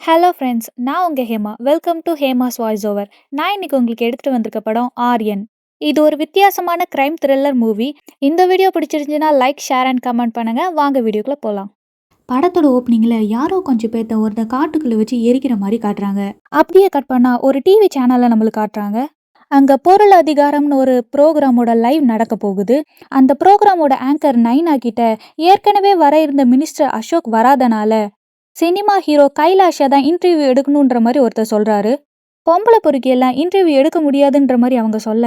Hello friends, நான் உங்க Hema. Welcome to Hema's voice over. நான் இன்னைக்கு உங்களுக்கு எடுத்துட்டு வந்திருக்க படம் ஆரியன். இது ஒரு வித்தியாசமான கிரைம் த்ரில்லர் மூவி. இந்த வீடியோ பிடிச்சிருந்துச்சுன்னா லைக், ஷேர் அண்ட் கமெண்ட் பண்ணுங்க. வாங்க வீடியோக்குள்ள போலாம். படத்தோட ஓப்பனிங்ல யாரோ கொஞ்சம் பேத்த ஒருத்த காட்டுக்குள்ள வச்சு எரிக்கிற மாதிரி காட்டுறாங்க. அப்படியே கட் பண்ணா ஒரு டிவி சேனல்ல நம்மளுக்கு காட்டுறாங்க. அங்க பொருள் அதிகாரம்னு ஒரு ப்ரோக்ராமோட லைவ் நடக்க போகுது. அந்த ப்ரோக்ராமோட ஆங்கர் நைனா கிட்ட ஏற்கனவே வர இருந்த மினிஸ்டர் அசோக் வராதனால சினிமா ஹீரோ கைலாஷை தான் இன்டர்வியூ எடுக்கணுன்ற மாதிரி ஒருத்தர் சொல்றாரு. பொம்பளை பொறுக்கியெல்லாம் இன்டர்வியூ எடுக்க முடியாதுன்ற மாதிரி அவங்க சொல்ல,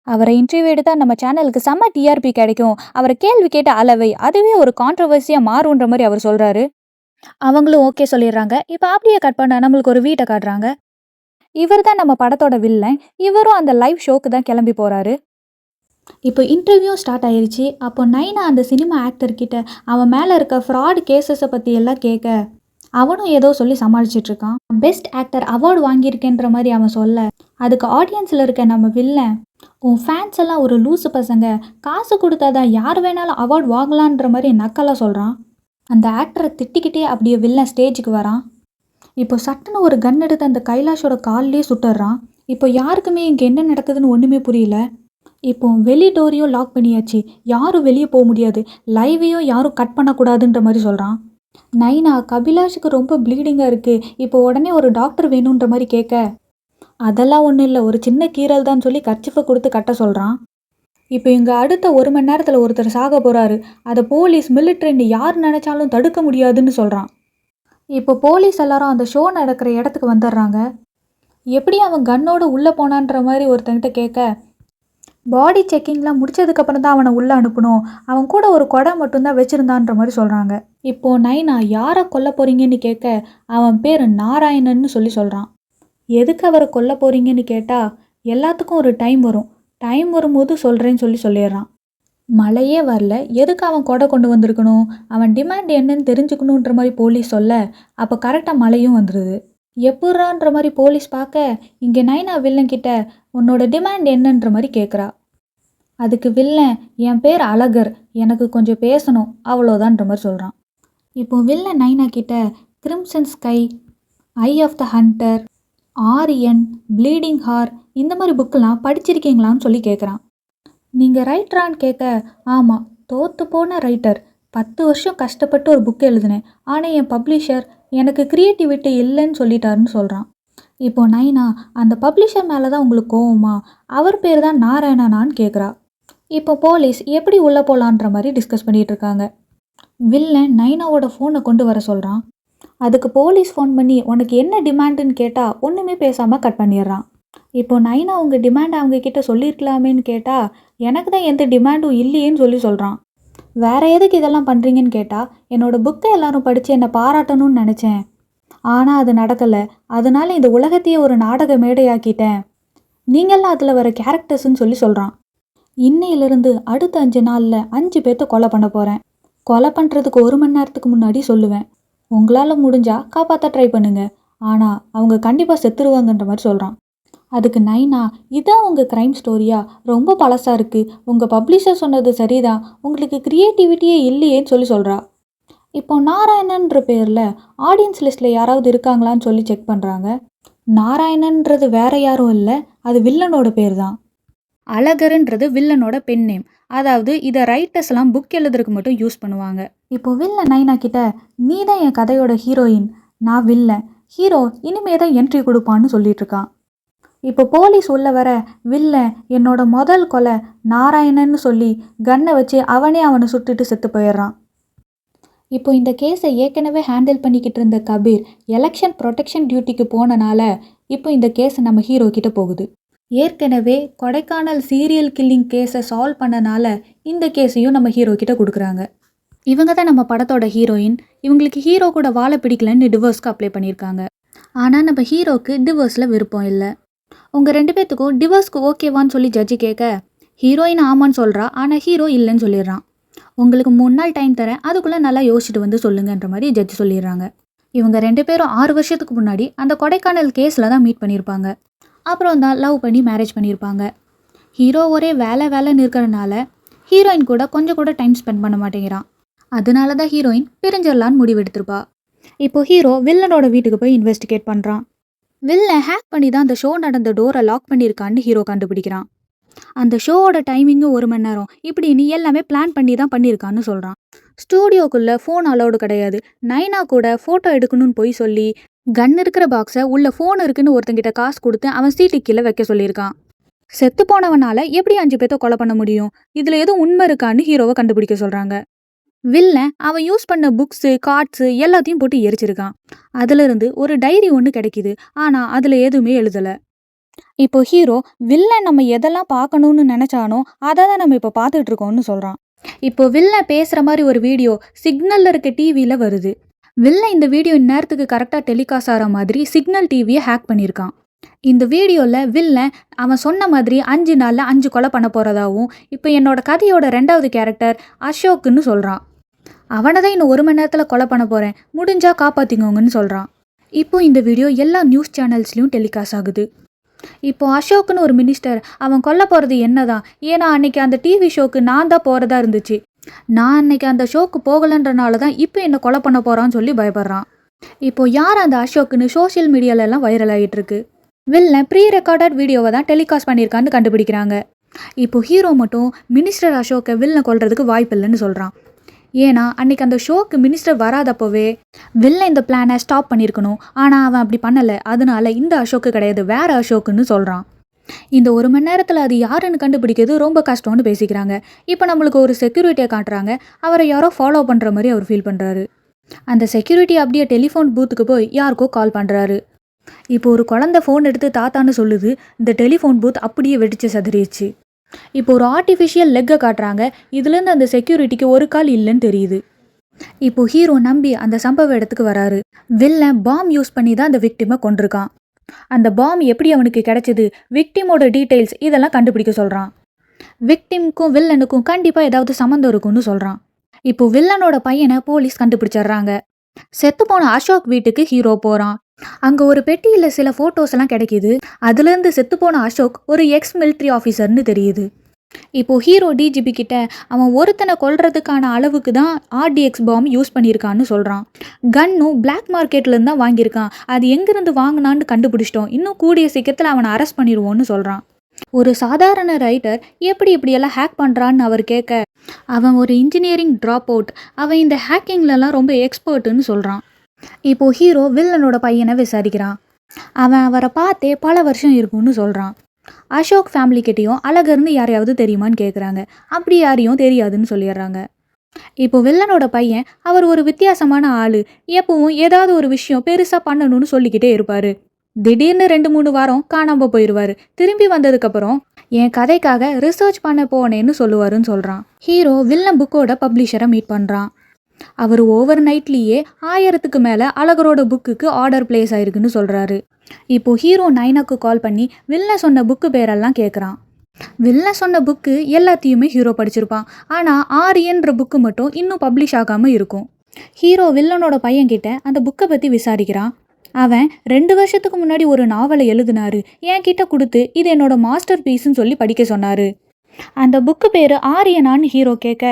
அவரை இன்டர்வியூ எடுத்தா நம்ம சேனலுக்கு செம்ம டிஆர்பி கிடைக்கும், அவரை கேள்வி கேட்ட அளவை அதுவே ஒரு கான்ட்ரவர்சியா மாறுன்ற மாதிரி அவர் சொல்றாரு. அவங்களும் ஓகே சொல்லிடுறாங்க. இப்போ அப்படியே கட் பண்ண நம்மளுக்கு ஒரு வீட்டை காட்டுறாங்க. இவர் தான் நம்ம படத்தோட வில்லன். இவரும் அந்த லைவ் ஷோக்கு தான் கிளம்பி போறாரு. இப்போ இன்டர்வியூ ஸ்டார்ட் ஆயிருச்சு. அப்போ நைனா அந்த சினிமா ஆக்டர் கிட்ட அவன் மேலே இருக்க ஃப்ராட் கேசஸை பற்றி எல்லாம் கேட்க, அவனும் ஏதோ சொல்லி சமாளிச்சிட்டு இருக்கான். பெஸ்ட் ஆக்டர் அவார்டு வாங்கியிருக்கேன்ற மாதிரி அவன் சொல்ல, அதுக்கு ஆடியன்ஸில் இருக்க நம்ம வில்லன், உன் ஃபேன்ஸ் எல்லாம் ஒரு லூசு பசங்க, காசு கொடுத்தாதான் யார் வேணாலும் அவார்டு வாங்கலான்ற மாதிரி நக்கலாக சொல்கிறான். அந்த ஆக்டரை திட்டிக்கிட்டே அப்படியே வில்லன் ஸ்டேஜுக்கு வரான். இப்போ சட்டுன்னு ஒரு கன் எடுத்து அந்த கைலாஷோட கால்லேயே சுட்டுறான். இப்போ யாருக்குமே இங்கே என்ன நடக்குதுன்னு ஒன்றுமே புரியல. இப்போ வெளி டோரையும் லாக் பண்ணியாச்சு, யாரும் வெளியே போக முடியாது, லைவையும் யாரும் கட் பண்ணக்கூடாதுன்ற மாதிரி சொல்கிறான். நைனா கபிலாஷுக்கு ரொம்ப ப்ளீடிங்காக இருக்குது, இப்போ உடனே ஒரு டாக்டர் வேணுன்ற மாதிரி கேட்க, அதெல்லாம் ஒன்றும் இல்லை, ஒரு சின்ன கீறல் தான் சொல்லி கர்ச்சிஃபை கொடுத்து கட்ட சொல்கிறான். இப்போ இங்கே அடுத்த 1 மணி நேரத்தில் ஒருத்தர் சாக போகிறாரு, அதை போலீஸ் மிலிட்ரின்னு யார் நினச்சாலும் தடுக்க முடியாதுன்னு சொல்கிறான். இப்போ போலீஸ் எல்லாரும் அந்த ஷோ நடக்கிற இடத்துக்கு வந்துடுறாங்க. எப்படி அவன் கன்னோடு உள்ளே போனான்ற மாதிரி ஒருத்தங்கிட்ட கேட்க, பாடி செக்கிங்லாம் முடிச்சதுக்கப்புறம் தான் அவனை உள்ளே அனுப்பணும், அவன் கூட ஒரு கொடை மட்டும்தான் வச்சுருந்தான்ற மாதிரி சொல்கிறாங்க. இப்போது நைனா யாரை கொல்ல போகிறீங்கன்னு கேட்க, அவன் பேர் நாராயணன்னு சொல்லி சொல்கிறான். எதுக்கு அவரை கொல்ல போகிறீங்கன்னு கேட்டால், எல்லாத்துக்கும் ஒரு டைம் வரும், டைம் வரும்போது சொல்கிறேன்னு சொல்லிடுறான். மழையே வரல, எதுக்கு அவன் கொடை கொண்டு வந்திருக்கணும், அவன் டிமாண்ட் என்னன்னு தெரிஞ்சுக்கணுன்ற மாதிரி போலீஸ் சொல்ல, அப்போ கரெக்டாக மழையும் வந்துடுது. எப்பட்றான்ற மாதிரி போலீஸ் பார்க்க, இங்கே நைனா வில்லன் கிட்ட உன்னோட டிமாண்ட் என்னன்ற மாதிரி கேட்குறா. அதுக்கு வில்லன், என் பேர் அழகர், எனக்கு கொஞ்சம் பேசணும், அவ்வளோதான்ற மாதிரி சொல்கிறான். இப்போ வில்லன் நைனா கிட்ட crimson sky, eye of the hunter, Aryan, bleeding heart இந்த மாதிரி புக்கெலாம் படிச்சிருக்கீங்களான்னு சொல்லி கேட்குறான். நீங்கள் ரைட்டரான்னு கேட்க, ஆமாம், தோற்று போன ரைட்டர், 10 வருஷம் கஷ்டப்பட்டு ஒரு புக்கு எழுதினேன், ஆனால் என் பப்ளிஷர் எனக்கு க்ரியேட்டிவிட்டி இல்லைன்னு சொல்லிட்டாருன்னு சொல்கிறான். இப்போ நைனா, அந்த பப்ளிஷர் மேலே தான் உங்களுக்கு கோவமா, அவர் பேர் தான் நாராயணனான்னு கேட்குறா. இப்போ போலீஸ் எப்படி உள்ளே போகலான்ற மாதிரி டிஸ்கஸ் பண்ணிகிட்டு இருக்காங்க. வில்லன் நைனாவோட ஃபோனை கொண்டு வர சொல்கிறான். அதுக்கு போலீஸ் ஃபோன் பண்ணி உனக்கு என்ன டிமாண்டுன்னு கேட்டால் ஒன்றுமே பேசாமல் கட் பண்ணிடுறான். இப்போ நைனா உங்கள் டிமாண்ட் அவங்க கிட்ட சொல்லியிருக்கலாமேன்னு கேட்டால், எனக்கு தான் எந்த டிமாண்டும் இல்லையேன்னு சொல்கிறான். வேற எதுக்கு இதெல்லாம் பண்ணுறீங்கன்னு கேட்டால், என்னோடய புக்கை எல்லாரும் படித்து என்னை பாராட்டணும்னு நினச்சேன், ஆனால் அது நடக்கலை, அதனால இந்த உலகத்தையே ஒரு நாடக மேடையாக்கிட்டேன், நீங்கள்லாம் அதில் வர கேரக்டர்ஸ்ன்னு சொல்கிறான். இன்னையிலிருந்து அடுத்த 5 நாளில் 5 பேர்த்த கொலை பண்ண போகிறேன், கொலை பண்ணுறதுக்கு 1 மணி நேரத்துக்கு முன்னாடி சொல்லுவேன், உங்களால் முடிஞ்சால் காப்பாற்ற ட்ரை பண்ணுங்க, ஆனால் அவங்க கண்டிப்பாக செத்துருவாங்கன்ற மாதிரி சொல்கிறான். அதுக்கு நைனா, இதான் உங்கள் க்ரைம் ஸ்டோரியா, ரொம்ப பழசாக இருக்குது, உங்கள் பப்ளிஷர் சொன்னது சரிதான், உங்களுக்கு க்ரியேட்டிவிட்டியே இல்லையேன்னு சொல்கிறா. இப்போ நாராயணன்ற பேரில் ஆடியன்ஸ் லிஸ்ட்டில் யாராவது இருக்காங்களான்னு சொல்லி செக் பண்ணுறாங்க. நாராயணன்றது வேற யாரும் இல்லை, அது வில்லனோட பேர் தான். அழகருன்றது வில்லனோட பென் நேம், அதாவது இதை ரைட்டர்ஸ்லாம் புக் எழுதுறதுக்கு மட்டும் யூஸ் பண்ணுவாங்க. இப்போ வில்லன் நைனா கிட்ட, நீ தான் என் கதையோட ஹீரோயின், நான் வில்லன், ஹீரோ இனிமே தான் என்ட்ரி கொடுப்பான்னு சொல்லிட்டு இருக்கான். இப்போ போலீஸ் உள்ள வர, வில்லன் என்னோட முதல் கொலை நாராயணன்னு சொல்லி கன்னை வச்சு அவனை சுட்டுட்டு செத்து போயிடுறான். இப்போ இந்த கேஸை ஏற்கனவே ஹேண்டில் பண்ணிக்கிட்டு இருந்த கபீர் எலெக்ஷன் ப்ரொடெக்ஷன் டியூட்டிக்கு போனனால இப்போ இந்த கேஸ் நம்ம ஹீரோ கிட்ட போகுது. ஏற்கனவே கொடைக்கானல் சீரியல் கில்லிங் கேஸை சால்வ் பண்ணனால இந்த கேஸையும் நம்ம ஹீரோ கிட்ட கொடுக்குறாங்க. இவங்க தான் நம்ம படத்தோட ஹீரோயின். இவங்களுக்கு ஹீரோ கூட வாழ பிடிக்கலன்னு டிவோர்ஸ்க்கு அப்ளை பண்ணியிருக்காங்க. ஆனால் நம்ம ஹீரோக்கு டிவோர்ஸில் விருப்பம் இல்லை. உங்கள் 2 பேர்த்துக்கும் டிவோர்ஸ்க்கு ஓகேவான்னு சொல்லி ஜட்ஜி கேட்க, ஹீரோயின் ஆமான்னு சொல்கிறா, ஆனால் ஹீரோ இல்லைன்னு சொல்லிடுறான். உங்களுக்கு 3 நாள் டைம் தரேன், அதுக்குள்ளே நல்லா யோசிச்சுட்டு வந்து சொல்லுங்கன்ற மாதிரி ஜட்ஜி சொல்லிடுறாங்க. இவங்க 2 பேரும் 6 வருஷத்துக்கு முன்னாடி அந்த கொடைக்கானல் கேஸில் தான் மீட் பண்ணியிருப்பாங்க. அப்புறம் தான் லவ் பண்ணி மேரேஜ் பண்ணியிருப்பாங்க. ஹீரோ ஒரே வேலைன்னு இருக்கிறனால ஹீரோயின் கூட கொஞ்சம் கூட டைம் ஸ்பெண்ட் பண்ண மாட்டேங்கிறான். அதனால தான் ஹீரோயின் பிரிஞ்சிடலான்னு முடிவெடுத்திருப்பா. இப்போ ஹீரோ வில்லனோட வீட்டுக்கு போய் இன்வெஸ்டிகேட் பண்ணுறான். வில்லன் ஹேக் பண்ணி தான் அந்த ஷோ நடந்த டோரை லாக் பண்ணியிருக்கான்னு ஹீரோ கண்டுபிடிக்கிறான். அந்த ஷோவோட டைமிங்கு 1 மணி நேரம் இப்படின்னு எல்லாமே பிளான் பண்ணி தான் பண்ணியிருக்கான்னு சொல்கிறான். ஸ்டூடியோக்குள்ளே ஃபோன் அலௌடு கிடையாது. நைனா கூட ஃபோட்டோ எடுக்கணும்னு போய் சொல்லி கன் இருக்கிற பாக்ஸை உள்ள ஃபோன் இருக்குன்னு ஒருத்தங்கிட்ட காசு கொடுத்து அவன் சீட்டு கீழே வைக்க சொல்லியிருக்கான். செத்து போனவனால எப்படி 5 பேர்த்த கொலை பண்ண முடியும்? இதில் எதுவும் உண்மை இருக்கான்னு ஹீரோவை கண்டுபிடிக்க சொல்கிறாங்க. வில்லன் அவன் யூஸ் பண்ண புக்ஸு கார்ட்ஸு எல்லாத்தையும் போட்டு எரிச்சிருக்கான். அதிலிருந்து ஒரு டைரி ஒன்று கிடைக்கிது. ஆனால் அதில் எதுவுமே எழுதலை. இப்போ ஹீரோ வில்லன் நம்ம எதெல்லாம் பார்க்கணும்னு நினச்சானோ அதை தான் நம்ம இப்போ பார்த்துட்டு இருக்கோம்னு சொல்கிறான். இப்போ வில்லன் பேசுகிற மாதிரி ஒரு வீடியோ சிக்னலில் இருக்க டிவியில் வருது. வில்லன் இந்த வீடியோ இந்நேரத்துக்கு கரெக்டாக டெலிகாஸ்ட் ஆகிற மாதிரி சிக்னல் டிவியை ஹேக் பண்ணியிருக்கான். இந்த வீடியோவில் வில்லன் அவன் சொன்ன மாதிரி 5 நாளில் 5 கொலை பண்ண போகிறதாவும் இப்போ என்னோட கதையோட 2வது கேரக்டர் அசோக்குன்னு சொல்கிறான். அவனை தான் இன்னும் 1 மணி நேரத்தில் கொலை பண்ண போகிறேன், முடிஞ்சால் காப்பாற்றிக்கோங்கன்னு சொல்கிறான். இப்போ இந்த வீடியோ எல்லா நியூஸ் சேனல்ஸ்லையும் டெலிகாஸ்ட் ஆகுது. இப்போ அசோக்குன்னு ஒரு மினிஸ்டர் அவன் கொல்ல போகிறது என்னதான், ஏன்னா அன்னைக்கு அந்த டிவி ஷோக்கு நான் தான் போகிறதா இருந்துச்சு, நான் அன்னைக்கு அந்த ஷோக்கு போகலன்றனால தான் இப்போ என்னை கொலை பண்ண போகிறான்னு சொல்லி பயப்படுறான். இப்போ யார் அந்த அசோக்குன்னு சோஷியல் மீடியாலெல்லாம் வைரல் ஆகிட்டு இருக்கு. வில்லன் ப்ரீ ரெக்கார்டட் வீடியோவை தான் டெலிகாஸ்ட் பண்ணியிருக்கான்னு கண்டுபிடிக்கிறாங்க. இப்போ ஹீரோ மட்டும் மினிஸ்டர் அசோக்கை வில்லனை கொல்றதுக்கு வாய்ப்பு இல்லைன்னு சொல்கிறான். ஏன்னா அன்னைக்கு அந்த ஷோக்கு மினிஸ்டர் வராதப்போவே வில்லன் இந்த பிளானை ஸ்டாப் பண்ணியிருக்கணும். ஆனால் அவன் அப்படி பண்ணலை. அதனால இந்த அசோக்கு கிடையாது, வேற அசோக்குன்னு சொல்கிறான். இந்த 1 மணி நேரத்தில் அது யாருன்னு கண்டுபிடிக்கிறது ரொம்ப கஷ்டம்னு பேசிக்கிறாங்க. இப்போ நம்மளுக்கு ஒரு செக்யூரிட்டியை காட்டுறாங்க. அவரை யாரோ ஃபாலோ பண்ணுற மாதிரி அவர் ஃபீல் பண்ணுறாரு. அந்த செக்யூரிட்டி அப்படியே டெலிஃபோன் பூத்துக்கு போய் யாருக்கோ கால் பண்ணுறாரு. இப்போ ஒரு குழந்தை ஃபோன் எடுத்து தாத்தான்னு சொல்லுது. இந்த டெலிஃபோன் பூத் அப்படியே வெடிச்சு சதறிடுச்சு. இப்போ ஒரு ஆர்டிஃபிஷியல் லெக்கை காட்டுறாங்க. இதுலேருந்து அந்த செக்யூரிட்டிக்கு ஒரு கால் இல்லைன்னு தெரியுது. இப்போ ஹீரோ நம்பி அந்த சம்பவ இடத்துக்கு வராரு. வில்லன் பாம் யூஸ் பண்ணி தான் அந்த விக்டிமை கொண்டிருக்கான். அந்த பாம் எப்படி அவனுக்கு கிடைச்சது, விக்டிமோட டீட்டெயில்ஸ் இதெல்லாம் கண்டுபிடிக்க சொல்கிறான். விக்டிமுக்கும் வில்லனுக்கும் கண்டிப்பாக ஏதாவது சம்மந்தம் இருக்குன்னு சொல்கிறான். இப்போ வில்லனோட பையனை போலீஸ் கண்டுபிடிச்சிடுறாங்க. செத்துப்போன அசோக் வீட்டுக்கு ஹீரோ போகிறான். அங்கே ஒரு பெட்டியில் சில ஃபோட்டோஸ் எல்லாம் கிடைக்கிது. அதுலேருந்து செத்துப்போன அசோக் ஒரு எக்ஸ் மிலிட்ரி ஆஃபீஸர்னு தெரியுது. இப்போ ஹீரோ டிஜிபி கிட்ட அவன் ஒருத்தனை கொல்றதுக்கான அளவுக்கு தான் ஆர்டிஎக்ஸ் பாம் யூஸ் பண்ணியிருக்கான்னு சொல்கிறான். கன்னும் பிளாக் மார்க்கெட்லேருந்து தான் வாங்கியிருக்கான். அது எங்கேருந்து வாங்கினான்னு கண்டுபிடிச்சிட்டோம். இன்னும் கூடிய சீக்கிரத்தில் அவனை அரெஸ்ட் பண்ணிடுவோன்னு சொல்கிறான். ஒரு சாதாரண ரைட்டர் எப்படி இப்படியெல்லாம் ஹேக் பண்ணுறான்னு அவர் கேட்க, அவன் ஒரு இன்ஜினியரிங் ட்ராப் அவுட், அவன் இந்த ஹேக்கிங்லலாம் ரொம்ப எக்ஸ்பர்ட்டுன்னு சொல்கிறான். இப்போ ஹீரோ வில்லனோட பையனை விசாரிக்கிறான். அவன் அவரை பார்த்தே பல வருஷம் இருக்கும்னு சொல்கிறான். அசோக் ஃபேமிலிக்கிட்டேயும் அழகர்னு யாரையாவது தெரியுமான்னு கேட்குறாங்க. அப்படி யாரையும் தெரியாதுன்னு சொல்லிடுறாங்க. இப்போ வில்லனோட பையன் அவர் ஒரு வித்தியாசமான ஆள். எப்பவும் ஏதாவது ஒரு விஷயம் பெருசாக பண்ணணும்னு சொல்லிக்கிட்டே இருப்பார். திடீர்னு 2-3 வாரம் காணாமல் போயிடுவார். திரும்பி வந்ததுக்கப்புறம் என் கதைக்காக ரிசர்ச் பண்ண போனேன்னு சொல்லுவாருன்னு சொல்கிறான். ஹீரோ வில்லன் புக்கோட பப்ளிஷரை மீட் பண்ணுறான். அவர் ஓவர் நைட்லேயே 1000க்கு மேலே அழகரோட புக்குக்கு ஆர்டர் பிளேஸ் ஆயிருக்குன்னு சொல்கிறாரு. இப்போ ஹீரோ நைனாக்கு கால் பண்ணி வில்லன் சொன்ன புக்கு பேரெல்லாம் கேட்குறான். வில்லன் சொன்ன புக்கு எல்லாத்தையுமே ஹீரோ படிச்சிருப்பான். ஆனால் ஆரியன்ற புக்கு மட்டும் இன்னும் பப்ளிஷ் ஆகாமல் இருக்கும். ஹீரோ வில்லனோட பையன்கிட்ட அந்த புக்கை பற்றி விசாரிக்கிறான். அவன் 2 வருஷத்துக்கு முன்னாடி ஒரு நாவலை எழுதினாரு, என்கிட்ட கொடுத்து இது என்னோட மாஸ்டர் பீஸ்ன்னு சொல்லி படிக்க சொன்னார். அந்த புக்கு பேர் ஆரியனான்னு ஹீரோ கேட்க,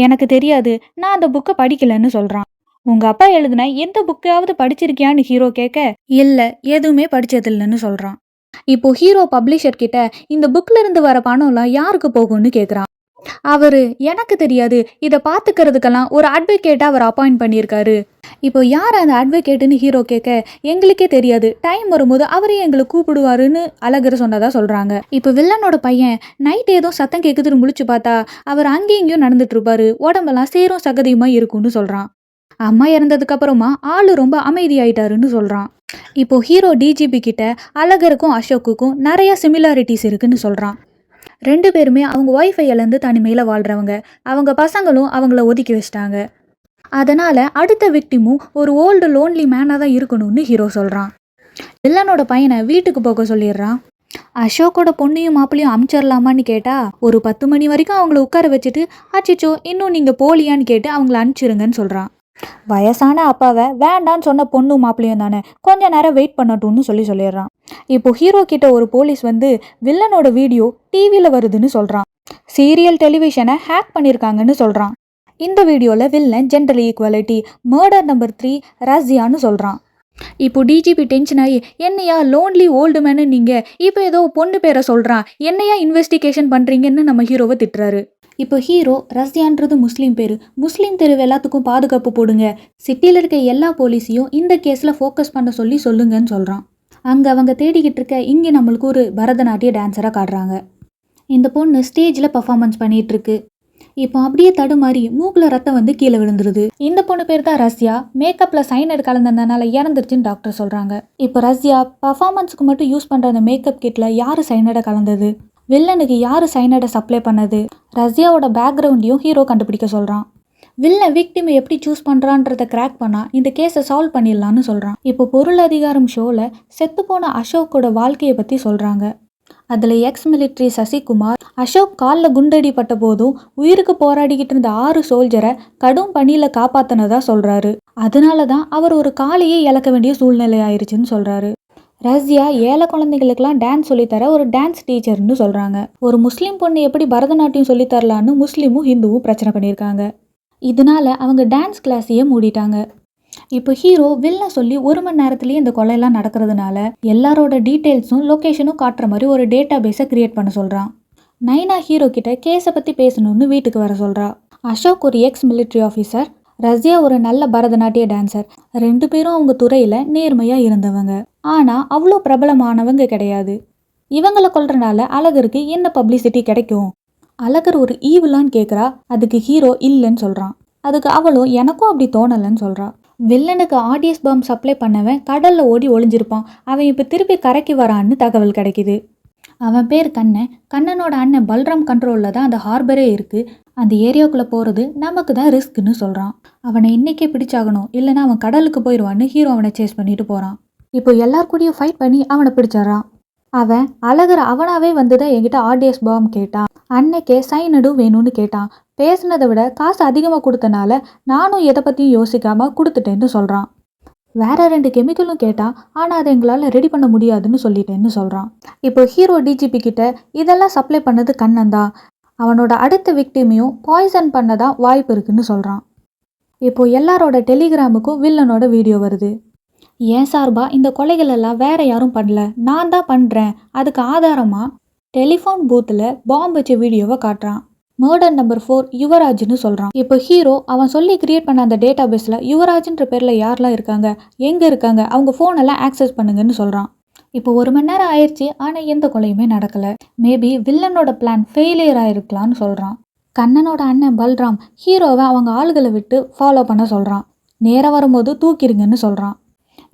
எனக்கு தெரியாது, நான் அந்த புக்கை படிக்கலன்னு சொல்கிறான். உங்கள் அப்பா எழுதின எந்த புக்காவது படிச்சிருக்கியான்னு ஹீரோ கேட்க, இல்லை எதுவுமே படித்ததில்லைன்னு சொல்கிறான். இப்போ ஹீரோ பப்ளிஷர் கிட்ட இந்த புக்கில் இருந்து வர பணம்லாம் யாருக்கு போகும்னு கேட்குறான். அவர் எனக்கு தெரியாது, இதை பார்த்துக்கிறதுக்கெல்லாம் ஒரு அட்வொகேட்டாக அவர் அப்பாயிண்ட் பண்ணியிருக்காரு. இப்போ யார் அந்த அட்வொகேட்டுன்னு ஹீரோ கேட்க, எங்களுக்கே தெரியாது, டைம் வரும்போது அவரே எங்களை கூப்பிடுவாருன்னு அழகர் சொன்னதாக சொல்கிறாங்க. இப்போ வில்லனோட பையன் நைட் ஏதோ சத்தம் கேட்குதுன்னு முழிச்சு பார்த்தா அவர் அங்கேயும் இங்கேயும் நடந்துட்டு இருப்பாரு. உடம்பெல்லாம் சேரும் சகதியுமா இருக்கும்னு சொல்கிறான். அம்மா இறந்ததுக்கப்புறமா ஆள் ரொம்ப அமைதியாயிட்டாருன்னு சொல்கிறான். இப்போ ஹீரோ டிஜிபி கிட்ட அழகருக்கும் அசோக்குக்கும் நிறைய சிமிலாரிட்டிஸ் இருக்குன்னு சொல்கிறான். 2 பேருமே அவங்க ஒய்ஃபை இழந்து தனிமையில் வாழ்கிறவங்க. அவங்க பசங்களும் அவங்கள ஒதுக்கி வச்சிட்டாங்க. அதனால் அடுத்த விக்டிமும் ஒரு ஓல்டு லோன்லி மேனாக தான் இருக்கணும்னு ஹீரோ சொல்கிறான். வில்லனோட பையனை வீட்டுக்கு போக சொல்லிடுறான். அசோக்கோட பொண்ணையும் மாப்பிளையும் அனுப்பிச்சிடலாமான்னு கேட்டால் ஒரு 10 மணி வரைக்கும் அவங்கள உட்கார வச்சுட்டு, அச்சிச்சோ இன்னும் நீங்கள் போலியான்னு கேட்டு அவங்கள அனுப்பிச்சிருங்கன்னு சொல்கிறான். வயசான அப்பாவை வேண்டான்னு சொன்ன பொண்ணும் மாப்பிளையும் தானே, கொஞ்ச நேரம் வெயிட் பண்ணட்டும்னு சொல்லிடுறான். இப்போ ஹீரோ கிட்ட ஒரு போலீஸ் வந்து வில்லனோட வீடியோ டிவியில் வருதுன்னு சொல்கிறான். சீரியல் டெலிவிஷனை ஹேக் பண்ணியிருக்காங்கன்னு சொல்கிறான். இந்த வீடியோவில் villain gender equality murder number 3 ரஷ்யான்னு சொல்கிறான். இப்போ டிஜிபி டென்ஷன் ஆகி என்னையா லோன்லி ஓல்டு மேனு நீங்கள் இப்போ ஏதோ பொண்ணு பேரை சொல்கிறான், என்னையா இன்வெஸ்டிகேஷன் பண்ணுறீங்கன்னு நம்ம ஹீரோவை திட்டுறாரு. இப்போ ஹீரோ ரஷ்யான்றது முஸ்லீம் பேர், முஸ்லீம் தெருவு எல்லாத்துக்கும் பாதுகாப்பு போடுங்க, சிட்டியில் இருக்க எல்லா போலீஸையும் இந்த கேஸில் ஃபோக்கஸ் பண்ண சொல்லுங்கன்னு சொல்கிறான். அங்கே அவங்க தேடிக்கிட்டு இருக்க இங்கே நம்மளுக்கு ஒரு பரதநாட்டிய டான்ஸராக காட்டுறாங்க. இந்த பொண்ணு ஸ்டேஜில் பர்ஃபார்மன்ஸ் பண்ணிகிட்ருக்கு. இப்போ அப்படியே தடுமாறி மூக்கில் ரத்தம் வந்து கீழே விழுந்துருது. இந்த பொண்ணு பேர் தான் ரஷ்யா. மேக்கப்பில் சைனட் கலந்ததுனால இறந்துருச்சுன்னு டாக்டர் சொல்கிறாங்க. இப்போ ரஷ்யா பர்ஃபார்மன்ஸுக்கு மட்டும் யூஸ் பண்ணுற அந்த மேக்கப் கிட்டில் யார் சைனடை கலந்தது, வில்லனுக்கு யார் சைனடை சப்ளை பண்ணது, ரஷ்யாவோட பேக்ரவுண்டையும் ஹீரோ கண்டுபிடிக்க சொல்கிறான். வில்லன் விக்டிமை எப்படி சூஸ் பண்ணுறான்றதை கிராக் பண்ணால் இந்த கேஸை சால்வ் பண்ணிடலான்னு சொல்கிறான். இப்போ பொருள் அதிகாரம் ஷோவில் செத்துப்போன அசோக்கோட வாழ்க்கையை பற்றி சொல்கிறாங்க. அதில் எக்ஸ் மிலிட்ரி சசிகுமார் அசோக் காலில் குண்டடிப்பட்ட போதும் உயிருக்கு போராடிக்கிட்டு இருந்த 6 சோல்ஜரை கடும் பணியில் காப்பாற்றினதா சொல்கிறாரு. அதனால தான் அவர் ஒரு காலையே இழக்க வேண்டிய சூழ்நிலை ஆயிடுச்சுன்னு சொல்கிறாரு. ரஷ்யா ஏழை குழந்தைகளுக்கெல்லாம் டான்ஸ் சொல்லித்தர ஒரு டான்ஸ் டீச்சர்னு சொல்கிறாங்க. ஒரு முஸ்லீம் பொண்ணு எப்படி பரதநாட்டியம் சொல்லித்தரலான்னு முஸ்லீமும் ஹிந்துவும் பிரச்சனை பண்ணியிருக்காங்க. இதனால அவங்க டான்ஸ் கிளாஸையே மூடிட்டாங்க. இப்போ ஹீரோ வில்லன் சொல்லி 1 மணி நேரத்துலேயே இந்த கொலையெல்லாம் நடக்கிறதுனால எல்லாரோட டீட்டெயில்ஸும் லொக்கேஷனும் காட்டுற மாதிரி ஒரு டேட்டா பேஸை கிரியேட் பண்ண சொல்கிறான். நைனா ஹீரோ கிட்ட கேஸை பற்றி பேசணும்னு வீட்டுக்கு வர சொல்கிறா. அசோக் ஒரு எக்ஸ் மிலிட்ரி ஆஃபீஸர், ரஷ்யா ஒரு நல்ல பரதநாட்டிய டான்சர். 2 பேரும் அவங்க துறையில் நேர்மையாக இருந்தவங்க. ஆனால் அவ்வளோ பிரபலமானவங்க கிடையாது. இவங்களை கொல்றனால அழகருக்கு என்ன பப்ளிசிட்டி கிடைக்கும்? அழகர் ஒரு ஈவிலான்னு கேட்குறா. அதுக்கு ஹீரோ இல்லைன்னு சொல்கிறான். அதுக்கு அவளும் எனக்கும் அப்படி தோணலைன்னு சொல்கிறா. வில்லனுக்கு ஆடியஸ் பாம் சப்ளை பண்ணவன் கடலில் ஓடி ஒளிஞ்சிருப்பான். அவன் இப்போ திருப்பி கரைக்கு வரான்னு தகவல் கிடைக்கிது. அவன் பேர் கண்ணன். கண்ணனோட அண்ணன் பல்ராம் கண்ட்ரோலில் தான் அந்த ஹார்பரே இருக்குது. அந்த ஏரியாவுக்குள்ளே போகிறது நமக்கு தான் ரிஸ்க்குன்னு சொல்கிறான். அவனை இன்றைக்கே பிடிச்சாகணும், இல்லைன்னா அவன் கடலுக்கு போயிடுவான்னு ஹீரோ அவனை சேஸ் பண்ணிட்டு போகிறான். இப்போ எல்லார் கூடயும் ஃபைட் பண்ணி அவனை பிடிச்சிட்றான். அவன் அழகர் அவனாவே வந்து தான் என்கிட்ட ஆடியஸ் பாம் கேட்டான். அன்னைக்கே சைனடும் வேணும்னு கேட்டான். பேசுனதை விட காசு அதிகமாக கொடுத்தனால நானும் எதை பற்றியும் யோசிக்காமல் கொடுத்துட்டேன்னு சொல்கிறான். வேற 2 கெமிக்கலும் கேட்டான். ஆனால் அதை எங்களால் ரெடி பண்ண முடியாதுன்னு சொல்லிட்டேன்னு சொல்கிறான். இப்போ ஹீரோ டிஜிபி கிட்ட இதெல்லாம் சப்ளை பண்ணது கண்ணன் தான், அவனோட அடுத்த விக்டிமையும் பாய்சன் பண்ணதான் வாய்ப்பு இருக்குன்னு சொல்கிறான். இப்போ எல்லாரோட டெலிகிராமுக்கும் வில்லனோட வீடியோ வருது. ஏன் சார்பா இந்த கொலைகள் எல்லாம் வேற யாரும் பண்ணல, நான் தான் பண்ணுறேன். அதுக்கு ஆதாரமாக டெலிஃபோன் பூத்தில் பாம்பு வச்ச வீடியோவை காட்டுறான். மர்டர் நம்பர் 4 யுவராஜ்னு சொல்கிறான். இப்போ ஹீரோ அவன் சொல்லி கிரியேட் பண்ண அந்த டேட்டா பேஸில் யுவராஜ்ன்ற பேரில் யாரெல்லாம் இருக்காங்க, எங்கே இருக்காங்க, அவங்க ஃபோனெல்லாம் ஆக்சஸ் பண்ணுங்கன்னு சொல்கிறான். இப்போ 1 மணி நேரம் ஆயிடுச்சு, ஆனால் எந்த கொலையுமே நடக்கலை. மேபி வில்லனோட பிளான் ஃபெயிலியர் ஆயிருக்கலான்னு சொல்கிறான். கண்ணனோட அண்ணன் பல்ராம் ஹீரோவை அவங்க ஆளுகளை விட்டு ஃபாலோ பண்ண சொல்கிறான். நேரம் வரும்போது தூக்கிடுங்கன்னு சொல்கிறான்.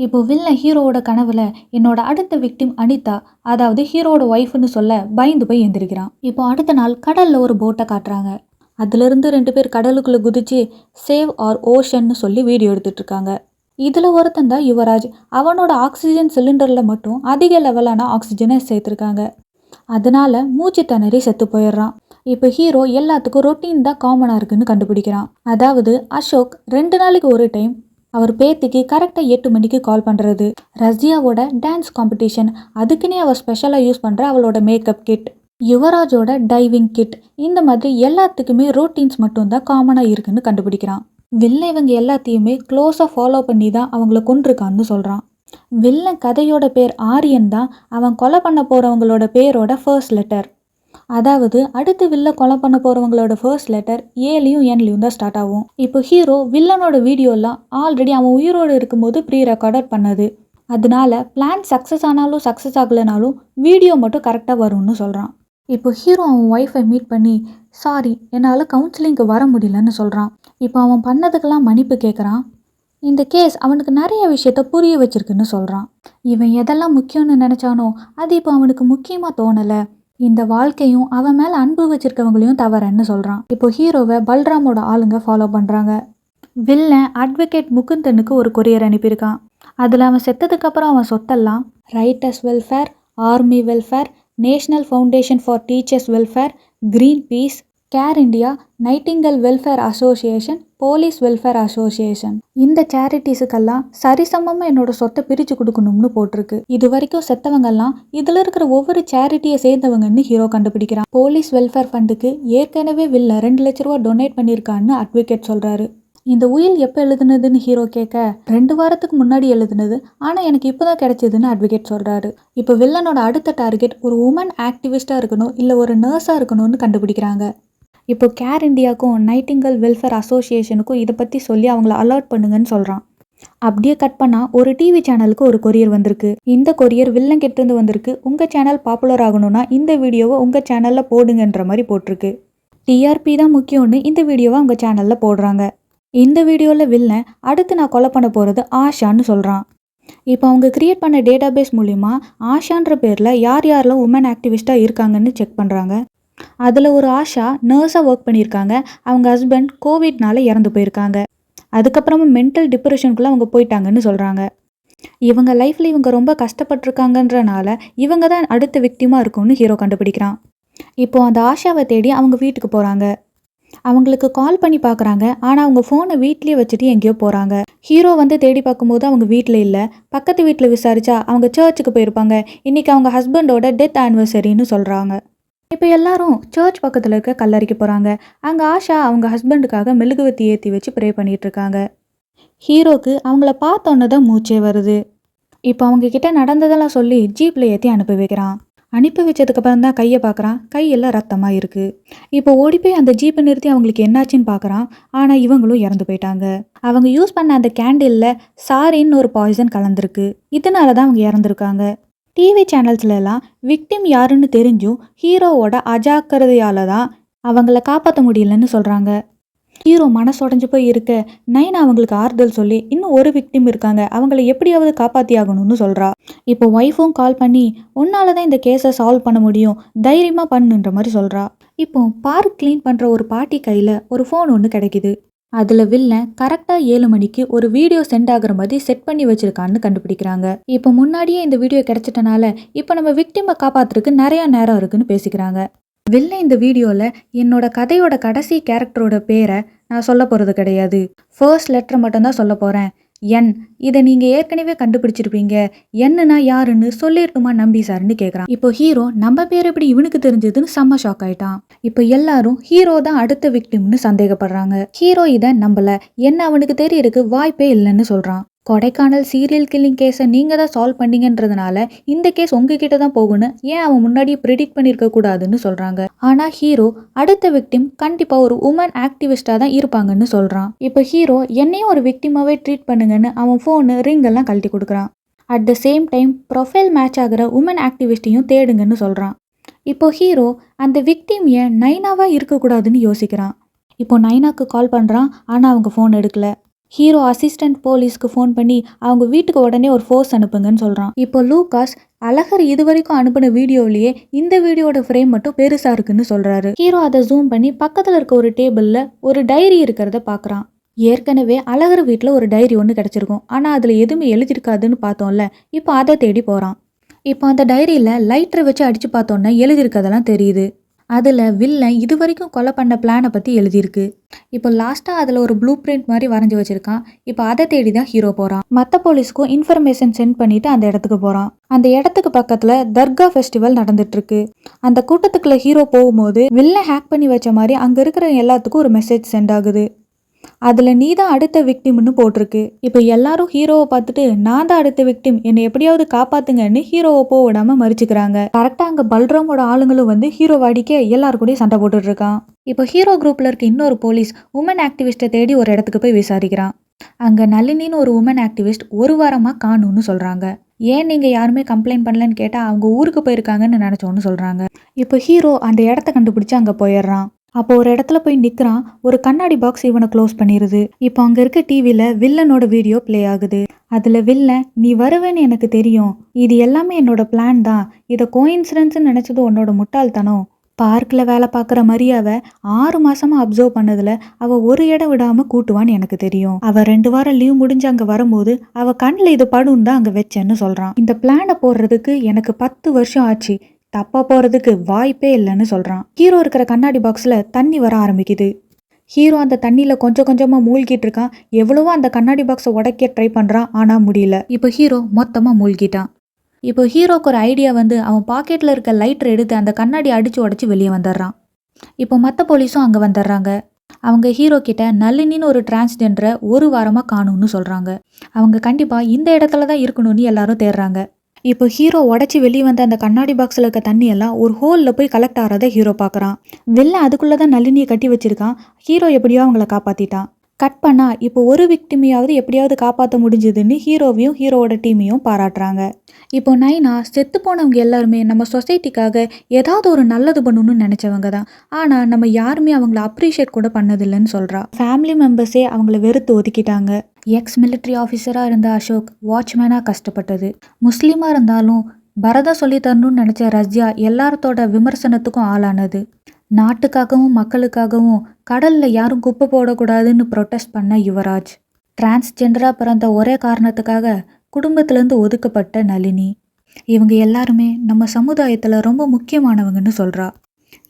இப்போ வில்லன் ஹீரோவோட கனவுல என்னோட அடுத்த விக்டிம் அனிதா, அதாவது ஹீரோவோட ஒய்ஃப்னு சொல்ல பயந்து போய் எந்திரிக்கிறான். இப்போ அடுத்த நாள் கடலில் ஒரு போட்டை காட்டுறாங்க. அதுலேருந்து 2 பேர் கடலுக்குள்ளே குதிச்சு சேவ் ஆர் ஓஷன்னு சொல்லி வீடியோ எடுத்துட்டு இருக்காங்க. இதில் ஒருத்தன் தான் யுவராஜ். அவனோட ஆக்சிஜன் சிலிண்டரில் மட்டும் அதிக லெவலான ஆக்சிஜனை சேர்த்துருக்காங்க. அதனால மூச்சு திணறி செத்து போயிடுறான். இப்போ ஹீரோ எல்லாத்துக்கும் ரொட்டீன் தான் காமனாக இருக்குன்னு கண்டுபிடிக்கிறான். அதாவது அசோக் 2 நாளைக்கு ஒரு டைம் அவர் பேத்திக்கு கரெக்டாக 8 மணிக்கு கால் பண்ணுறது, ரஷ்யாவோட டான்ஸ் காம்படிஷன் அதுக்குன்னே அவள் ஸ்பெஷலாக யூஸ் பண்ணுற அவளோட மேக்கப் கிட், யுவராஜோட டைவிங் கிட், இந்த மாதிரி எல்லாத்துக்குமே ரொட்டீன்ஸ் மட்டும்தான் காமனாக இருக்குன்னு கண்டுபிடிக்கிறான். வில்லன் இவங்க எல்லாத்தையுமே க்ளோஸாக ஃபாலோ பண்ணி தான் அவங்கள கொண்டிருக்கான்னு சொல்கிறான். வில்லன் கதையோட பேர் ஆரியன் தான். அவன் கொலை பண்ண போகிறவங்களோட பேரோட ஃபர்ஸ்ட் லெட்டர். அதாவது அடுத்து வில்ல கொலை பண்ண போகிறவங்களோட ஃபர்ஸ்ட் லெட்டர் ஏலையும் என்லையும் தான் ஸ்டார்ட் ஆகும். இப்போ ஹீரோ வில்லனோட வீடியோலாம் ஆல்ரெடி அவன் உயிரோடு இருக்கும்போது ப்ரீ ரெக்கார்டட் பண்ணது. அதனால பிளான் சக்ஸஸ் ஆனாலும் சக்ஸஸ் ஆகலைனாலும் வீடியோ மட்டும் கரெக்டாக வரும்னு சொல்கிறான். இப்போ ஹீரோ அவன் ஒய்ஃபை மீட் பண்ணி சாரி என்னால் கவுன்சிலிங்க்கு வர முடியலன்னு சொல்கிறான். இப்போ அவன் பண்ணதுக்கெல்லாம் மன்னிப்பு கேட்குறான். இந்த கேஸ் அவனுக்கு நிறைய விஷயத்த புரிய வச்சிருக்குன்னு சொல்கிறான். இவன் எதெல்லாம் முக்கியம்னு நினச்சானோ அது இப்போ அவனுக்கு முக்கியமாக தோணலை. இந்த வாழ்க்கையும் அவன் மேலே அன்பு வச்சிருக்கவங்களையும் தவறன்னு சொல்கிறான். இப்போ ஹீரோவை பல்ராமோட ஆளுங்க ஃபாலோ பண்ணுறாங்க. வில்லன் அட்வொகேட் முகுந்தனுக்கு ஒரு கொரியர் அனுப்பியிருக்கான். அதில் அவன் செத்ததுக்கப்புறம் அவன் சொத்தெல்லாம் writers welfare, army welfare, national foundation for teachers welfare, green peace, care India, nightingale welfare association, police welfare association. இந்த சேரிட்டிஸுக்கெல்லாம் சரிசமமாக என்னோட சொத்தை பிரித்து கொடுக்கணும்னு போட்டிருக்கு. இது வரைக்கும் செத்தவங்கெல்லாம் இதில் இருக்கிற ஒவ்வொரு சேரிட்டியை சேர்ந்தவங்கன்னு ஹீரோ கண்டுபிடிக்கிறான். போலீஸ் வெல்ஃபேர் ஃபண்டுக்கு ஏற்கனவே வில்ல 2 லட்ச ரூபா டொனேட் பண்ணியிருக்கான்னு அட்வொகேட் சொல்கிறாரு. இந்த உயில் எப்போ எழுதுனதுன்னு ஹீரோ கேட்க 2 வாரத்துக்கு முன்னாடி எழுதுனது, ஆனால் எனக்கு இப்போ தான் கிடைச்சதுன்னு அட்வொகேட் சொல்கிறாரு. இப்போ வில்லனோட அடுத்த டார்கெட் ஒரு உமன் ஆக்டிவிஸ்டாக இருக்கணும் இல்லை ஒரு நர்ஸாக இருக்கணும்னு கண்டுபிடிக்கிறாங்க. இப்போ கேர் இண்டியாவுக்கும் நைட்டிங்கல் வெல்ஃபேர் அசோசியேஷனுக்கும் இதை பற்றி சொல்லி அவங்கள அலர்ட் பண்ணுங்கன்னு சொல்கிறான். அப்படியே கட் பண்ணால் ஒரு டிவி சேனலுக்கு ஒரு கொரியர் வந்திருக்கு. இந்த கொரியர் வில்லன் கிட்டேருந்து வந்திருக்கு. உங்கள் சேனல் பாப்புலர் ஆகணும்னா இந்த வீடியோவை உங்கள் சேனலில் போடுங்கன்ற மாதிரி போட்டிருக்கு. டிஆர்பி தான் முக்கியம்னு இந்த வீடியோவை அவங்க சேனலில் போடுறாங்க. இந்த வீடியோவில் வில்லன் அடுத்து நான் கொலை பண்ண போகிறது ஆஷான்னு சொல்கிறான். இப்போ அவங்க கிரியேட் பண்ண டேட்டாபேஸ் மூலிமா ஆஷான்ற பேரில் யார் யாரெல்லாம் உமன் ஆக்டிவிஸ்ட்டாக இருக்காங்கன்னு செக் பண்ணுறாங்க. அதில் ஒரு ஆஷா நர்ஸாக ஒர்க் பண்ணியிருக்காங்க. அவங்க ஹஸ்பண்ட் கோவிட்னால இறந்து போயிருக்காங்க. அதுக்கப்புறமா மென்டல் டிப்ரெஷனுக்குள்ளே அவங்க போயிட்டாங்கன்னு சொல்கிறாங்க. இவங்க லைஃப்பில் இவங்க ரொம்ப கஷ்டப்பட்டுருக்காங்கன்றனால இவங்க தான் அடுத்த விக்டிமாக இருக்கும்னு ஹீரோ கண்டுபிடிக்கிறான். இப்போ அந்த ஆஷாவை தேடி அவங்க வீட்டுக்கு போகிறாங்க. அவங்களுக்கு கால் பண்ணி பார்க்குறாங்க. ஆனால் அவங்க ஃபோனை வீட்லேயே வச்சுட்டு எங்கேயோ போகிறாங்க. ஹீரோ வந்து தேடி பார்க்கும்போது அவங்க வீட்டில் இல்லை. பக்கத்து வீட்டில் விசாரித்தா அவங்க சர்ச்சுக்கு போயிருப்பாங்க. இன்றைக்கி அவங்க ஹஸ்பண்டோட டெத் ஆனிவர்சரின்னு சொல்கிறாங்க. இப்போ எல்லாரும் சர்ச் பக்கத்தில் இருக்க கல்லறைக்கு போகிறாங்க. அங்கே ஆஷா அவங்க ஹஸ்பண்டுக்காக மெழுகுவத்தி ஏற்றி வச்சு ப்ரே பண்ணிகிட்ருக்காங்க. ஹீரோக்கு அவங்கள பார்த்தோன்னே தான் மூச்சே வருது. இப்போ அவங்கக்கிட்ட நடந்ததெல்லாம் சொல்லி ஜீப்பில் ஏற்றி அனுப்பி வைக்கிறான். அனுப்பி வச்சதுக்கப்புறம் தான் கையை பார்க்குறான். கையெல்லாம் ரத்தமாக இருக்குது. இப்போ ஓடி போய் அந்த ஜீப்பை நிறுத்தி அவங்களுக்கு என்னாச்சுன்னு பார்க்குறான். ஆனால் இவங்களும் இறந்து போயிட்டாங்க. அவங்க யூஸ் பண்ண அந்த கேண்டிலில் சாரின்னு ஒரு பாய்சன் கலந்துருக்கு. இதனால தான் அவங்க இறந்துருக்காங்க. டிவி சேனல்ஸ்லாம் விக்டிம் யாருன்னு தெரிஞ்சும் ஹீரோவோட அஜாக்கிரதையால் தான் அவங்கள காப்பாற்ற முடியலன்னு சொல்கிறாங்க. ஹீரோ மனசுடைஞ்சு போய் இருக்க நைனா அவங்களுக்கு ஆறுதல் சொல்லி இன்னும் ஒரு விக்டிம் இருக்காங்க, அவங்கள எப்படியாவது காப்பாற்றி ஆகணும்னு சொல்கிறா. இப்போ ஒய்ஃபும் கால் பண்ணி உன்னால தான் இந்த கேஸை சால்வ் பண்ண முடியும், தைரியமாக பண்ணுன்ற மாதிரி சொல்கிறா. இப்போ பார்க் க்ளீன் பண்ணுற ஒரு பாட்டி கையில் ஒரு ஃபோன் ஒன்று கிடைக்கிது. அதில் வில்லன் கரெக்டாக 7 மணிக்கு ஒரு வீடியோ சென்ட் ஆகிற மாதிரி செட் பண்ணி வச்சுருக்கான்னு கண்டுபிடிக்கிறாங்க. இப்போ முன்னாடியே இந்த வீடியோ கிடைச்சிட்டனால இப்போ நம்ம விக்டிமை காப்பாற்றுறதுக்கு நிறையா நேரம் இருக்குன்னு பேசிக்கிறாங்க. வில்லன் இந்த வீடியோவில் என்னோட கதையோட கடைசி கேரக்டரோட பேரை நான் சொல்ல போகிறது கிடையாது, ஃபர்ஸ்ட் லெட்டர் மட்டும்தான் சொல்ல போகிறேன், என். இதை நீங்கள் ஏற்கனவே கண்டுபிடிச்சிருப்பீங்க. என்னன்னா யாருன்னு சொல்லிடணுமா நம்பி சார்னு கேட்குறான். இப்போ ஹீரோ நம்ம பேர் எப்படி இவனுக்கு தெரிஞ்சதுன்னு செம்ம ஷாக் ஆயிட்டான். இப்போ எல்லாரும் ஹீரோ தான் அடுத்த விக்டிம்னு சந்தேகப்படுறாங்க. ஹீரோ இதை நம்பல, என்ன அவனுக்கு தெரியறதுக்கு வாய்ப்பே இல்லைன்னு சொல்கிறான். கொடைக்கானல் சீரியல் கில்லிங் கேஸை நீங்கள் தான் சால்வ் பண்ணீங்கன்றதுனால இந்த கேஸ் உங்ககிட்ட தான் போகுன்னு ஏன் அவன் முன்னாடியே ப்ரிடிக்ட் பண்ணியிருக்க கூடாதுன்னு சொல்கிறாங்க. ஆனால் ஹீரோ அடுத்த விக்டிம் கண்டிப்பாக ஒரு உமன் ஆக்டிவிஸ்டாக தான் இருப்பாங்கன்னு சொல்கிறான். இப்போ ஹீரோ என்னையும் ஒரு விக்டிமாவே ட்ரீட் பண்ணுங்கன்னு அவன் ஃபோனு ரிங்கெல்லாம் கழட்டி கொடுக்குறான். At the same time profile match ஆகிற உமன் ஆக்டிவிஸ்டையும் தேடுங்கன்னு சொல்கிறான். இப்போ ஹீரோ அந்த விக்டிம் ஏன் நைனாவாக இருக்கக்கூடாதுன்னு யோசிக்கிறான். இப்போ நைனாக்கு கால் பண்ணுறான். ஆனால் அவங்க ஃபோன் எடுக்கல. ஹீரோ அசிஸ்டன்ட் போலீஸ்க்கு ஃபோன் பண்ணி அவங்க வீட்டுக்கு உடனே ஒரு ஃபோர்ஸ் அனுப்புங்கன்னு சொல்கிறான். இப்போ லூகாஸ் அழகர் இது வரைக்கும் அனுப்பின வீடியோவிலேயே இந்த வீடியோட ஃப்ரேம் மட்டும் பெருசாக இருக்குன்னு சொல்கிறாரு. ஹீரோ அதை ஜூம் பண்ணி பக்கத்தில் இருக்க ஒரு டேபிளில் ஒரு டைரி இருக்கிறத பார்க்குறான். ஏற்கனவே அழகர் வீட்டில் ஒரு டைரி ஒன்று கிடச்சிருக்கும். ஆனால் அதில் எதுவுமே எழுதியிருக்காதுன்னு பார்த்தோம்ல, இப்போ அதை தேடி போகிறான். இப்போ அந்த டைரியில் லைட்டரை வச்சு அடித்து பார்த்தோன்னே எழுதியிருக்கதெல்லாம் தெரியுது. அதில் வில்லன் இது வரைக்கும் கொலை பண்ண பிளானை பற்றி எழுதியிருக்கு. இப்போ லாஸ்ட்டாக அதில் ஒரு ப்ளூ பிரிண்ட் மாதிரி வரைஞ்சி வச்சுருக்கான். இப்போ அதை தேடி தான் ஹீரோ போகிறான். மற்ற போலீஸ்க்கும் இன்ஃபர்மேஷன் சென்ட் பண்ணிவிட்டு அந்த இடத்துக்கு போகிறான். அந்த இடத்துக்கு பக்கத்தில் தர்கா ஃபெஸ்டிவல் நடந்துட்டுருக்கு. அந்த கூட்டத்துக்குள்ளே ஹீரோ போகும்போது வில்லன் ஹேக் பண்ணி வச்ச மாதிரி அங்கே இருக்கிற எல்லாத்துக்கும் ஒரு மெசேஜ் சென்ட் ஆகுது. அதில் நீ தான் அடுத்த விக்டிம்னு போட்டிருக்கு. இப்போ எல்லாரும் ஹீரோவை பார்த்துட்டு நான் தான் அடுத்த விக்டிம், என்னை எப்படியாவது காப்பாத்துங்கன்னு ஹீரோவை போக விடாமல் மறிச்சுக்கிறாங்க. கரெக்டாக அங்கே பல்ராமோட ஆளுங்களும் வந்து ஹீரோ அடிக்க எல்லாரு கூடயும் சண்டை போட்டுட்டு இருக்கான். இப்போ ஹீரோ குரூப்பில் இருக்க இன்னொரு போலீஸ் உமன் ஆக்டிவிஸ்ட்டை தேடி ஒரு இடத்துக்கு போய் விசாரிக்கிறான். அங்கே நளினின்னு ஒரு உமன் ஆக்டிவிஸ்ட் ஒரு வாரமாக காணும்னு சொல்கிறாங்க. ஏன் நீங்கள் யாருமே கம்ப்ளைண்ட் பண்ணலன்னு கேட்டால் அவங்க ஊருக்கு போயிருக்காங்கன்னு நினச்சோன்னு சொல்கிறாங்க. இப்போ ஹீரோ அந்த இடத்த கண்டுபிடிச்சி அங்கே போயிடுறான். அப்போ ஒரு இடத்துல போய் நிற்கிறான். ஒரு கண்ணாடி பாக்ஸ் இவனை க்ளோஸ் பண்ணிடுது. இப்போ அங்கே இருக்க டிவியில் வில்லனோட வீடியோ ப்ளே ஆகுது. அதில் வில்லன் நீ வருவேன்னு எனக்கு தெரியும், இது எல்லாமே என்னோட பிளான் தான், இதை கோயின்சிடன்ஸ்ன்னு நினச்சது உன்னோட முட்டாள்தனம். பார்க்கில் வேலை பார்க்குற மரியாவை 6 மாதமாக அப்சர்வ் பண்ணதில் அவள் ஒரு இடம் விடாமல் கூட்டுவான்னு எனக்கு தெரியும். அவள் 2 வாரம் லீவ் முடிஞ்சு அங்கே வரும்போது அவள் கண்ணில் இது படும் தான் அங்கே வச்சேன்னு சொல்கிறான். இந்த பிளானை போடுறதுக்கு எனக்கு 10 வருஷம் ஆச்சு. தப்பா போறதுக்கு வாய்ப்பே இல்லைன்னு சொல்றான். ஹீரோ இருக்கிற கண்ணாடி பாக்ஸ்ல தண்ணி வர ஆரம்பிக்குது. ஹீரோ அந்த தண்ணியில கொஞ்சம் கொஞ்சமா மூழ்கிட்டு இருக்கான். எவ்வளவோ அந்த கண்ணாடி பாக்ஸை உடைக்க ட்ரை பண்றான், ஆனா முடியல. இப்போ ஹீரோ மொத்தமா மூழ்கிட்டான். இப்போ ஹீரோக்கு ஒரு ஐடியா வந்து அவன் பாக்கெட்ல இருக்க லைட்டர் எடுத்து அந்த கண்ணாடி அடிச்சு உடைச்சு வெளியே வந்துடுறான். இப்போ மற்ற போலீஸும் அங்க வந்துடுறாங்க. அவங்க ஹீரோ கிட்ட நளினின்னு ஒரு டிரான்ஸ்ஜெண்டரை ஒரு வாரமா காணும்னு சொல்றாங்க. அவங்க கண்டிப்பா இந்த இடத்துல தான் இருக்கணும்னு எல்லாரும் தேடுறாங்க. இப்போ ஹீரோ உடச்சி வெளியே வந்த அந்த கண்ணாடி பாக்ஸில் இருக்க தண்ணி எல்லாம் ஒரு ஹோலில் போய் கலெக்ட் ஆகிறத ஹீரோ பார்க்குறான். வெளில அதுக்குள்ளே தான் நளினியை கட்டி வச்சிருக்கான். ஹீரோ எப்படியோ அவங்கள காப்பாற்றிட்டான். கட் பண்ணா இப்போ ஒரு விக்டிமையாவது எப்படியாவது காப்பாற்ற முடிஞ்சதுன்னு ஹீரோவையும் ஹீரோவோட டீமையும் பாராட்டுறாங்க. இப்போ நைனா செத்து போனவங்க எல்லாருமே நம்ம சொசைட்டிக்காக ஏதாவது ஒரு நல்லது பண்ணணும்னு நினச்சவங்க தான். ஆனால் நம்ம யாருமே அவங்கள அப்ரிஷியேட் கூட பண்ணதில்லைன்னு சொல்கிறா. ஃபேமிலி மெம்பர்ஸே அவங்கள வெறுத்து ஒதுக்கிட்டாங்க. எக்ஸ் மிலிட்ரி ஆஃபீஸராக இருந்த அசோக் வாட்ச்மேனாக கஷ்டப்பட்டது. முஸ்லீமாக இருந்தாலும் பரதம் சொல்லி தரணும்னு நினச்ச ரஷ்யா எல்லாத்தோட விமர்சனத்துக்கும் ஆளானது. நாட்டுக்காகவும் மக்களுக்காகவும் கடலில் யாரும் குப்பை போடக்கூடாதுன்னு ப்ரொட்டஸ்ட் பண்ண யுவராஜ். டிரான்ஸ்ஜெண்டராக பிறந்த ஒரே காரணத்துக்காக குடும்பத்திலேருந்து ஒதுக்கப்பட்ட நளினி. இவங்க எல்லாருமே நம்ம சமுதாயத்தில் ரொம்ப முக்கியமானவங்கன்னு சொல்கிறா.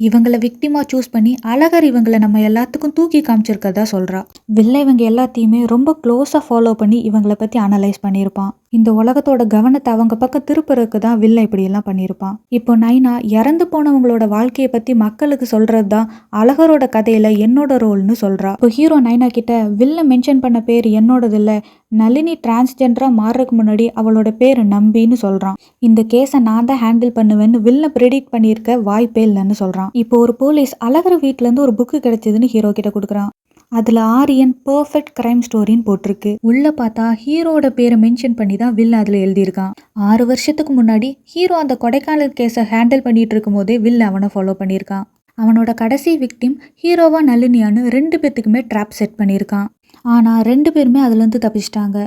இவங்களை விக்டிமா சூஸ் பண்ணி அழகர் இவங்களை நம்ம எல்லாத்துக்கும் தூக்கி காமிச்சிருக்கதா சொல்கிறா. வில்லை இவங்க எல்லாத்தையுமே ரொம்ப க்ளோஸாக ஃபாலோ பண்ணி இவங்களை பற்றி அனலைஸ் பண்ணியிருப்பான். இந்த உலகத்தோட கவனத்தை அவங்க பக்கம் திருப்புறதுக்கு தான் வில்லை இப்படியெல்லாம் பண்ணியிருப்பான். இப்போ நைனா இறந்து போனவங்களோட வாழ்க்கையை பற்றி மக்களுக்கு சொல்கிறது தான் அழகரோட கதையில் என்னோட ரோல்னு சொல்கிறா. இப்போ ஹீரோ நைனா கிட்ட வில்லை மென்ஷன் பண்ண பேர் என்னோடது இல்லை, நளினி டிரான்ஸ்ஜெண்டராக மாறுறதுக்கு முன்னாடி அவளோட பேர் நம்பின்னு சொல்கிறான். இந்த கேஸை நான் தான் ஹேண்டில் பண்ணுவேன்னு வில்லை ப்ரெடிக்ட் பண்ணியிருக்க வாய்ப்பே இல்லைன்னு சொல்கிறான். இப்போ ஒரு போலீஸ் அழகர் வீட்டிலேருந்து ஒரு புக்கு கிடைச்சதுன்னு ஹீரோ கிட்ட கொடுக்குறான். அதில் ஆரியன் பர்ஃபெக்ட் கிரைம் ஸ்டோரின்னு போட்டிருக்கு. உள்ளே பார்த்தா ஹீரோட பேரை மென்ஷன் பண்ணி தான் வில் அதில் எழுதியிருக்கான். 6 வருஷத்துக்கு முன்னாடி ஹீரோ அந்த கொடைக்கானல் கேஸை ஹேண்டில் பண்ணிட்டு இருக்கும் போதே வில் அவனை ஃபாலோ பண்ணியிருக்கான். அவனோட கடைசி விக்டிம் ஹீரோவா நளினியான்னு 2 பேத்துக்குமே ட்ராப் செட் பண்ணியிருக்கான். ஆனால் 2 பேருமே அதுலேருந்து தப்பிச்சிட்டாங்க.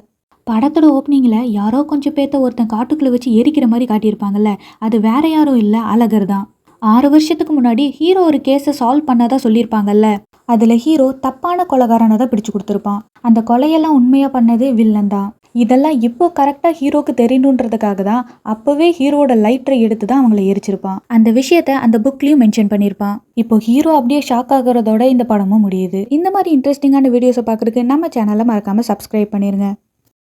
படத்தோட ஓப்பனிங்கில் யாரோ கொஞ்சம் பேர்த்த ஒருத்தன் காட்டுக்குள்ளே வச்சு எரிக்கிற மாதிரி காட்டியிருப்பாங்கல்ல, அது வேற யாரும் இல்லை, அழகர் தான். 6 வருஷத்துக்கு முன்னாடி ஹீரோ ஒரு கேஸை சால்வ் பண்ணாதான் சொல்லியிருப்பாங்கல்ல, அதில் ஹீரோ தப்பான கொலைகாரனை தான் பிடிச்சு கொடுத்துருப்பான். அந்த கொலையெல்லாம் உண்மையாக பண்ணது வில்லன் தான். இதெல்லாம் இப்போ கரெக்டாக ஹீரோக்கு தெரியணுன்றதுக்காக தான் அப்போவே ஹீரோட லைட்டரை எடுத்து தான் அவங்கள எரிச்சிருப்பான். அந்த விஷயத்த அந்த புக்லேயும் மென்ஷன் பண்ணியிருப்பான். இப்போ ஹீரோ அப்படியே ஷாக் ஆகுறதோட இந்த படமும் முடியுது. இந்த மாதிரி இன்ட்ரெஸ்டிங்கான வீடியோஸை பார்க்குறதுக்கு நம்ம சேனலை மறக்காமல் சப்ஸ்கிரைப் பண்ணிடுங்க.